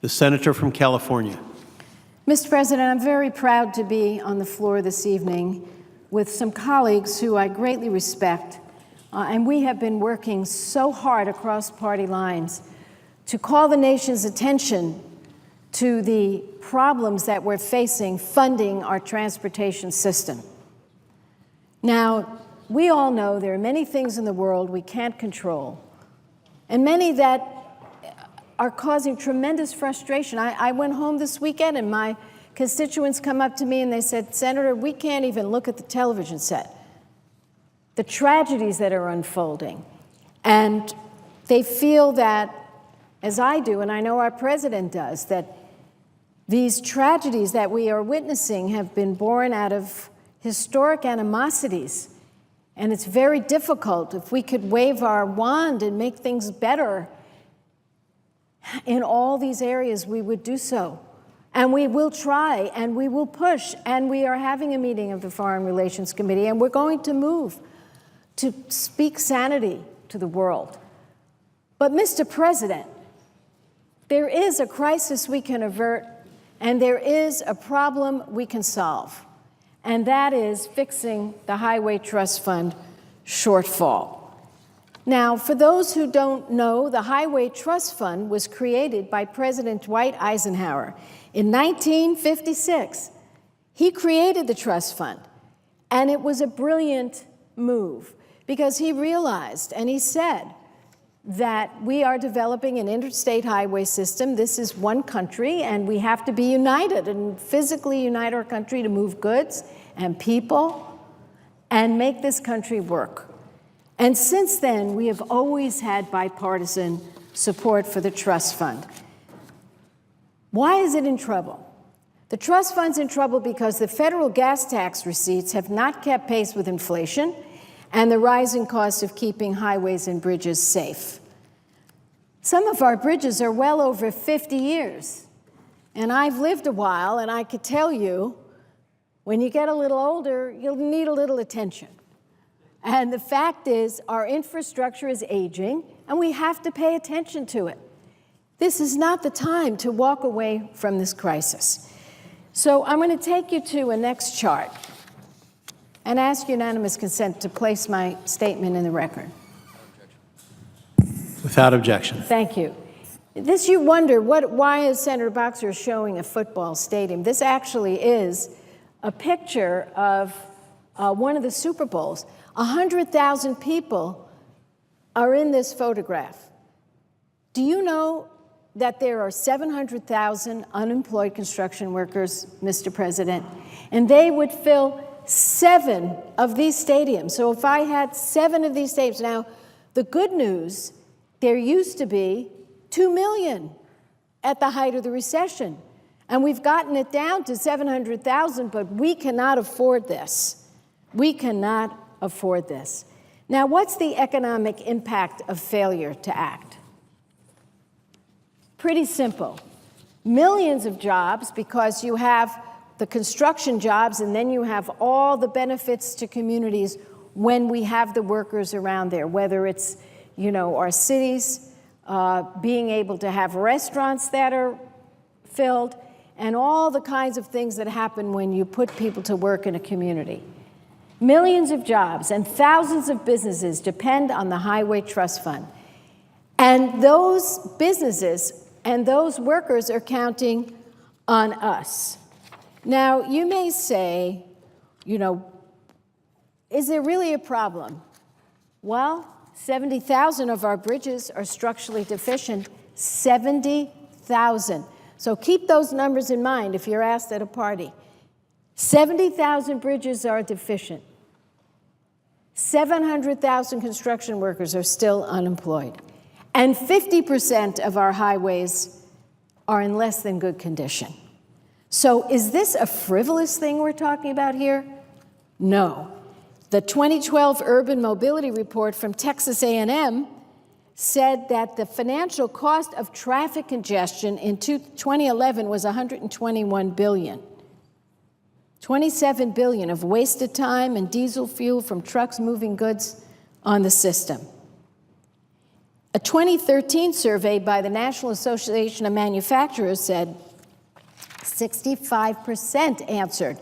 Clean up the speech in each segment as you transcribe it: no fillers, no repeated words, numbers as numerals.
The senator from California. Mr. President, I'm very proud to be on the floor this evening with some colleagues who I greatly respect, and we have been working so hard across party lines to call the nation's attention to the problems that we're facing funding our transportation system. Now, we all know there are many things in the world we can't control, and many that are causing tremendous frustration. I went home this weekend and my constituents come up to me and they said, Senator, we can't even look at the television set. The tragedies that are unfolding. And they feel that, as I do, and I know our president does, that these tragedies that we are witnessing have been born out of historic animosities. And it's very difficult. If we could wave our wand and make things better in all these areas, we would do so. And we will try, and we will push, and we are having a meeting of the Foreign Relations Committee, and we're going to move to speak sanity to the world. But, Mr. President, there is a crisis we can avert, and there is a problem we can solve, and that is fixing the Highway Trust Fund shortfall. Now, for those who don't know, the Highway Trust Fund was created by President Dwight Eisenhower in 1956. He created the trust fund, and it was a brilliant move because he realized, and he said, that we are developing an interstate highway system. This is one country, and we have to be united and physically unite our country to move goods and people and make this country work. And since then, we have always had bipartisan support for the trust fund. Why is it in trouble? The trust fund's in trouble because the federal gas tax receipts have not kept pace with inflation and the rising cost of keeping highways and bridges safe. Some of our bridges are well over 50 years. And I've lived a while, and I could tell you, when you get a little older, you'll need a little attention. And the fact is, our infrastructure is aging, and we have to pay attention to it. This is not the time to walk away from this crisis. So I'm going to take you to a next chart and ask unanimous consent to place my statement in the record. Without objection. Thank you. This, you wonder, why is Senator Boxer showing a football stadium? This actually is a picture of one of the Super Bowls. 100,000 people are in this photograph. Do you know that there are 700,000 unemployed construction workers, Mr. President? And they would fill 7 of these stadiums. So if I had 7 of these stadiums, now the good news, there used to be 2 million at the height of the recession. And we've gotten it down to 700,000, but we cannot afford this. We cannot afford this. Now, what's the economic impact of failure to act? Pretty simple. Millions of jobs, because you have the construction jobs and then you have all the benefits to communities when we have the workers around there, whether it's, our cities being able to have restaurants that are filled and all the kinds of things that happen when you put people to work in a community. Millions of jobs and thousands of businesses depend on the Highway Trust Fund. And those businesses and those workers are counting on us. Now, you may say, is there really a problem? Well, 70,000 of our bridges are structurally deficient. 70,000. So keep those numbers in mind if you're asked at a party. 70,000 bridges are deficient. 700,000 construction workers are still unemployed. And 50% of our highways are in less than good condition. So is this a frivolous thing we're talking about here? No. The 2012 Urban Mobility Report from Texas A&M said that the financial cost of traffic congestion in 2011 was $121 billion. $27 billion of wasted time and diesel fuel from trucks moving goods on the system. A 2013 survey by the National Association of Manufacturers said 65% answered,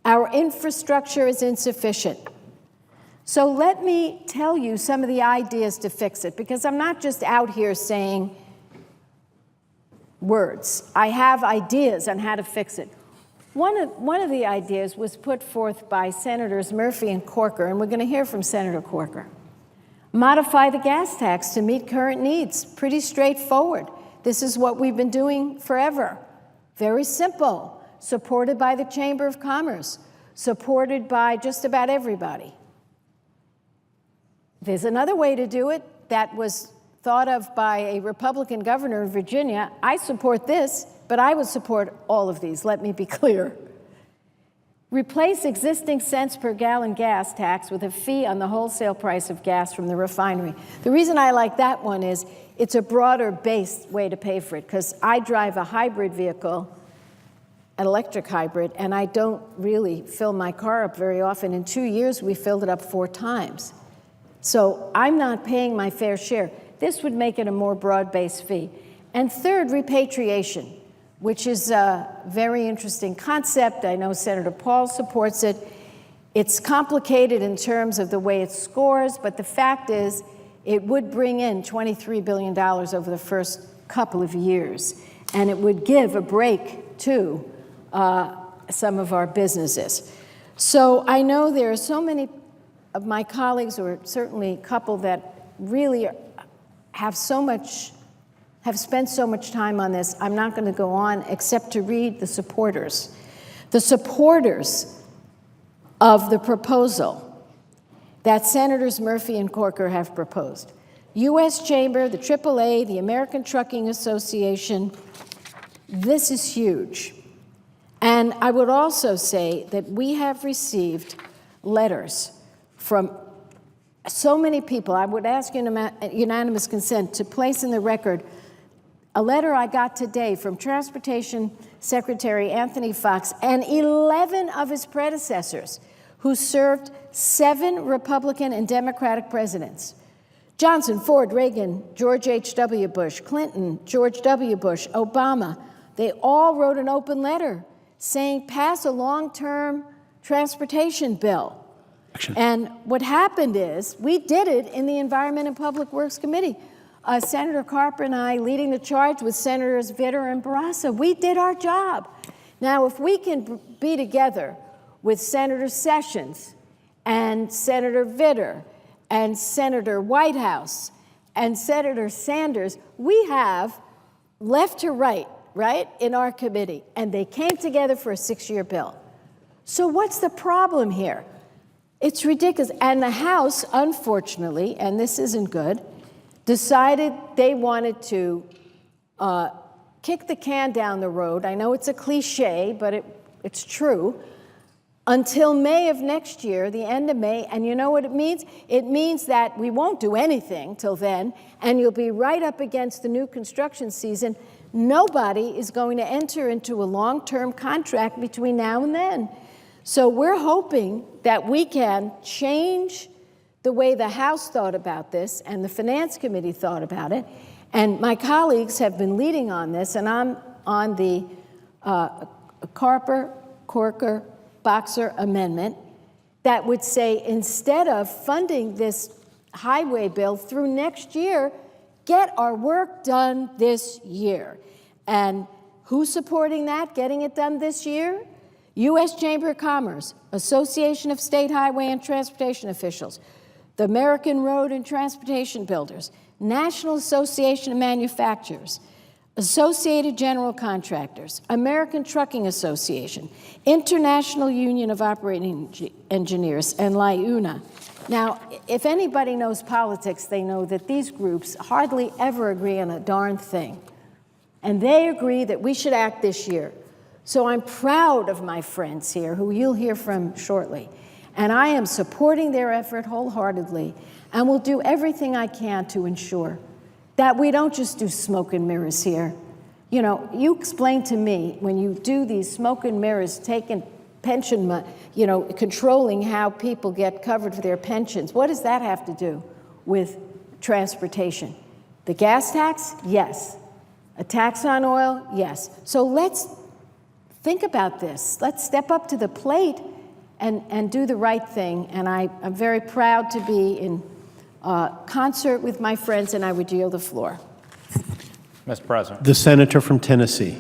our infrastructure is insufficient. So let me tell you some of the ideas to fix it, because I'm not just out here saying words. I have ideas on how to fix it. One of the ideas was put forth by Senators Murphy and Corker, and we're going to hear from Senator Corker. Modify the gas tax to meet current needs. Pretty straightforward. This is what we've been doing forever. Very simple. Supported by the Chamber of Commerce. Supported by just about everybody. There's another way to do it that was thought of by a Republican governor of Virginia. I support this, but I would support all of these. Let me be clear. Replace existing cents per gallon gas tax with a fee on the wholesale price of gas from the refinery. The reason I like that one is it's a broader based way to pay for it, because I drive a hybrid vehicle, an electric hybrid, and I don't really fill my car up very often. In 2 years, we filled it up 4 times. So I'm not paying my fair share. This would make it a more broad-based fee. And third, repatriation, which is a very interesting concept. I know Senator Paul supports it. It's complicated in terms of the way it scores, but the fact is it would bring in $23 billion over the first couple of years, and it would give a break to some of our businesses. So I know there are so many of my colleagues, or certainly a couple, that really have spent so much time on this. I'm not going to go on except to read the supporters. The supporters of the proposal that Senators Murphy and Corker have proposed. U.S. Chamber, the AAA, the American Trucking Association. This is huge. And I would also say that we have received letters from so many people. I would ask unanimous consent to place in the record a letter I got today from Transportation Secretary Anthony Foxx and 11 of his predecessors who served 7 Republican and Democratic presidents. Johnson, Ford, Reagan, George H.W. Bush, Clinton, George W. Bush, Obama. They all wrote an open letter saying, pass a long-term transportation bill. And what happened is, we did it in the Environment and Public Works Committee. Senator Carper and I leading the charge with Senators Vitter and Barraza. We did our job. Now, if we can be together with Senator Sessions and Senator Vitter and Senator Whitehouse and Senator Sanders, we have left to right, in our committee. And they came together for a 6-year bill. So what's the problem here? It's ridiculous. And the House, unfortunately, and this isn't good, decided they wanted to kick the can down the road. I know it's a cliche, but it's true. Until May of next year, the end of May. And you know what it means? It means that we won't do anything till then, and you'll be right up against the new construction season. Nobody is going to enter into a long-term contract between now and then. So we're hoping that we can change the way the House thought about this and the Finance Committee thought about it. And my colleagues have been leading on this, and I'm on the Carper, Corker, Boxer amendment that would say, instead of funding this highway bill through next year, get our work done this year. And who's supporting that, getting it done this year? U.S. Chamber of Commerce, Association of State Highway and Transportation Officials, the American Road and Transportation Builders, National Association of Manufacturers, Associated General Contractors, American Trucking Association, International Union of Operating Engineers, and LIUNA. Now, if anybody knows politics, they know that these groups hardly ever agree on a darn thing. And they agree that we should act this year. So I'm proud of my friends here, who you'll hear from shortly. And I am supporting their effort wholeheartedly, and will do everything I can to ensure that we don't just do smoke and mirrors here. You know, you explain to me, when you do these smoke and mirrors, taking pension, controlling how people get covered for their pensions, what does that have to do with transportation? The gas tax? Yes. A tax on oil? Yes. So let's think about this. Let's step up to the plate and do the right thing. And I'm very proud to be in concert with my friends, and I would yield the floor. Mr. President. The senator from Tennessee.